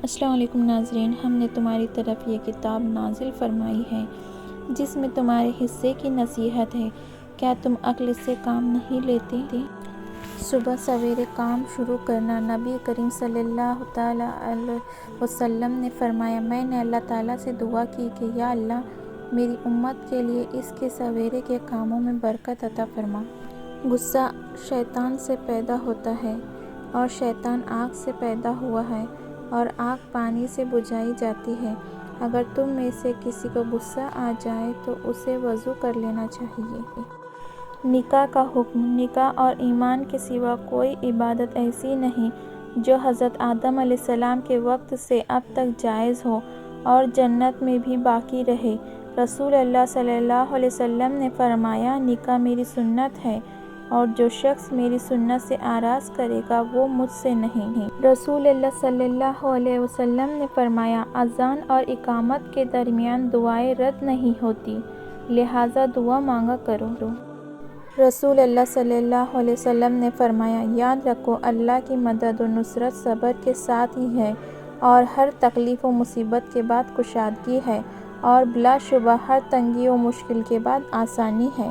السلام علیکم ناظرین، ہم نے تمہاری طرف یہ کتاب نازل فرمائی ہے جس میں تمہارے حصے کی نصیحت ہے۔ کیا تم عقل سے کام نہیں لیتے؟ صبح سویرے کام شروع کرنا۔ نبی کریم صلی اللہ تعالیٰ علیہ وسلم نے فرمایا، میں نے اللہ تعالیٰ سے دعا کی کہ یا اللہ، میری امت کے لیے اس کے سویرے کے کاموں میں برکت عطا فرما۔ غصہ شیطان سے پیدا ہوتا ہے اور شیطان آگ سے پیدا ہوا ہے اور آگ پانی سے بجھائی جاتی ہے۔ اگر تم میں سے کسی کو غصہ آ جائے تو اسے وضو کر لینا چاہیے۔ نکاح کا حکم۔ نکاح اور ایمان کے سوا کوئی عبادت ایسی نہیں جو حضرت آدم علیہ السلام کے وقت سے اب تک جائز ہو اور جنت میں بھی باقی رہے۔ رسول اللہ صلی اللہ علیہ وسلم نے فرمایا، نکاح میری سنت ہے اور جو شخص میری سنت سے اعراض کرے گا وہ مجھ سے نہیں۔ رسول اللہ صلی اللہ علیہ وسلم نے فرمایا، اذان اور اقامت کے درمیان دعائیں رد نہیں ہوتی، لہٰذا دعا مانگا کرو۔ رسول اللہ صلی اللہ علیہ وسلم نے فرمایا، یاد رکھو اللہ کی مدد و نصرت صبر کے ساتھ ہی ہے اور ہر تکلیف و مصیبت کے بعد کشادگی ہے اور بلا شبہ ہر تنگی و مشکل کے بعد آسانی ہے۔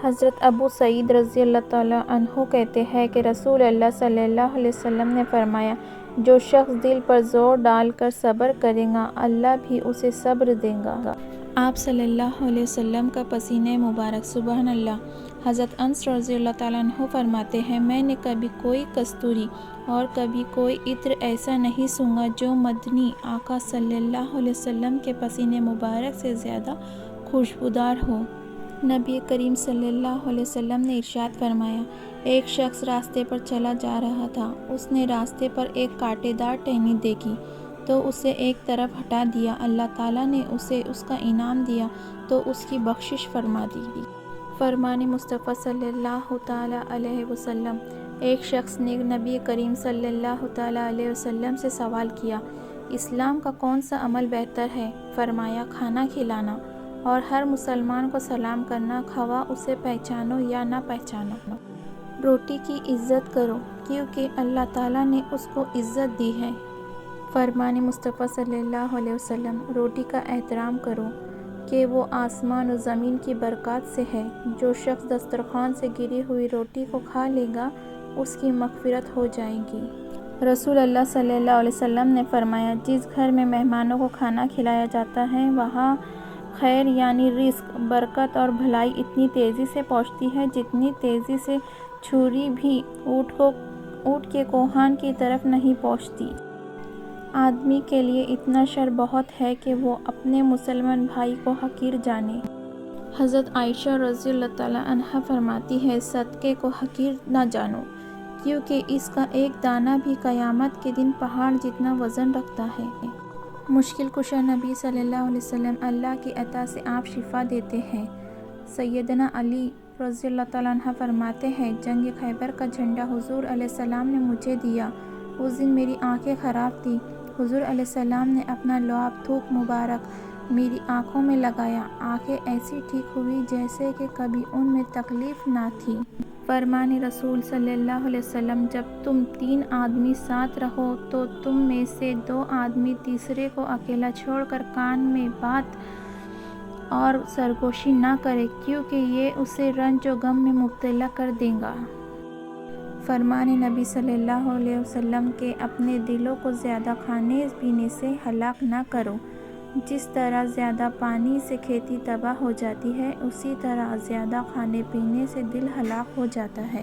حضرت ابو سعید رضی اللہ تعالیٰ عنہ کہتے ہیں کہ رسول اللہ صلی اللہ علیہ وسلم نے فرمایا، جو شخص دل پر زور ڈال کر صبر کرے گا اللہ بھی اسے صبر دے گا۔ آپ صلی اللہ علیہ وسلم کا پسینہ مبارک، سبحان اللہ۔ حضرت انس رضی اللہ تعالیٰ عنہ فرماتے ہیں، میں نے کبھی کوئی کستوری اور کبھی کوئی عطر ایسا نہیں سونگھا جو مدنی آقا صلی اللہ علیہ وسلم کے پسینہ مبارک سے زیادہ خوشبودار ہو۔ نبی کریم صلی اللہ علیہ وسلم نے ارشاد فرمایا، ایک شخص راستے پر چلا جا رہا تھا، اس نے راستے پر ایک کانٹے دار ٹہنی دیکھی تو اسے ایک طرف ہٹا دیا، اللہ تعالیٰ نے اسے اس کا انعام دیا تو اس کی بخشش فرما دی۔ فرمان مصطفیٰ صلی اللہ تعالیٰ علیہ وسلم۔ ایک شخص نے نبی کریم صلی اللہ تعالیٰ علیہ وسلم سے سوال کیا، اسلام کا کون سا عمل بہتر ہے؟ فرمایا، کھانا کھلانا اور ہر مسلمان کو سلام کرنا، خواہ اسے پہچانو یا نہ پہچانو۔ روٹی کی عزت کرو کیونکہ اللہ تعالیٰ نے اس کو عزت دی ہے۔ فرمان مصطفیٰ صلی اللہ علیہ وسلم۔ روٹی کا احترام کرو کہ وہ آسمان و زمین کی برکات سے ہے۔ جو شخص دسترخوان سے گری ہوئی روٹی کو کھا لے گا اس کی مغفرت ہو جائے گی۔ رسول اللہ صلی اللہ علیہ وسلم نے فرمایا، جس گھر میں مہمانوں کو کھانا کھلایا جاتا ہے وہاں خیر یعنی رزق، برکت اور بھلائی اتنی تیزی سے پہنچتی ہے جتنی تیزی سے چھری بھی اونٹ کے کوہان کی طرف نہیں پہنچتی۔ آدمی کے لیے اتنا شر بہت ہے کہ وہ اپنے مسلمان بھائی کو حقیر جانے۔ حضرت عائشہ رضی اللہ تعالیٰ عنہا فرماتی ہے، صدقے کو حقیر نہ جانو کیونکہ اس کا ایک دانہ بھی قیامت کے دن پہاڑ جتنا وزن رکھتا ہے۔ مشکل کشا نبی صلی اللہ علیہ وسلم، اللہ کی عطا سے آپ شفا دیتے ہیں۔ سیدنا علی رضی اللہ تعالیٰ عنہ فرماتے ہیں، جنگ خیبر کا جھنڈا حضور علیہ السلام نے مجھے دیا، اس دن میری آنکھیں خراب تھیں، حضور علیہ السلام نے اپنا لعاب تھوک مبارک میری آنکھوں میں لگایا، آنکھیں ایسی ٹھیک ہوئی جیسے کہ کبھی ان میں تکلیف نہ تھی۔ فرمان رسول صلی اللہ علیہ وسلم، جب تم 3 آدمی ساتھ رہو تو تم میں سے 2 آدمی تیسرے کو اکیلا چھوڑ کر کان میں بات اور سرگوشی نہ کرے کیونکہ یہ اسے رنج و غم میں مبتلا کر دے گا۔ فرمان نبی صلی اللہ علیہ وسلم کہ اپنے دلوں کو زیادہ کھانے پینے سے ہلاک نہ کرو۔ جس طرح زیادہ پانی سے کھیتی تباہ ہو جاتی ہے، اسی طرح زیادہ کھانے پینے سے دل ہلاک ہو جاتا ہے۔